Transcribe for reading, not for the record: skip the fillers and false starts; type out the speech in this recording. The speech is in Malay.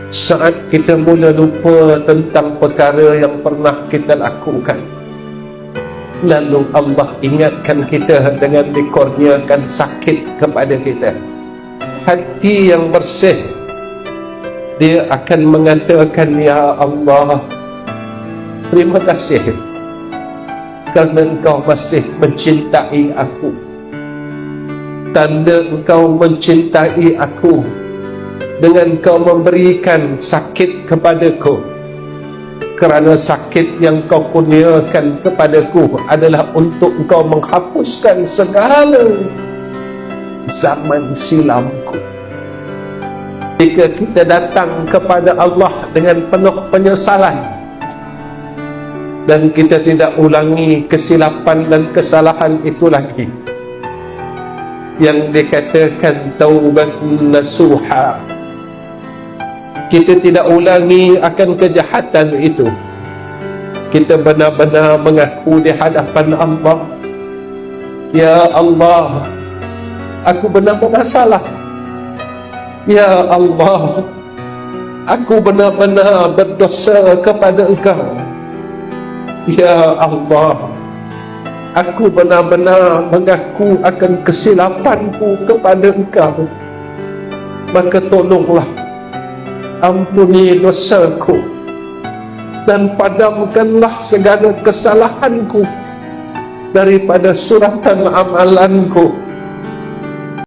Saat kita mula lupa tentang perkara yang pernah kita lakukan, lalu Allah ingatkan kita dengan dikurniakan sakit kepada kita, hati yang bersih, dia akan mengatakan, ya Allah, terima kasih kerana Engkau masih mencintai aku. Tanda Engkau mencintai aku dengan Kau memberikan sakit kepadaku, kerana sakit yang Kau kurniakan kepadaku adalah untuk Engkau menghapuskan segala zaman silamku. Jika kita datang kepada Allah dengan penuh penyesalan dan kita tidak ulangi kesilapan dan kesalahan itu lagi, yang dikatakan taubat nasuha, kita tidak ulangi akan kejahatan itu, kita benar-benar mengaku di hadapan Allah, ya Allah, aku benar-benar salah. Ya Allah, aku benar-benar berdosa kepada Engkau. Ya Allah, aku benar-benar mengaku akan kesilapanku kepada Engkau. Maka tolonglah ampuni dosaku dan padamkanlah segala kesalahanku daripada suratan amalanku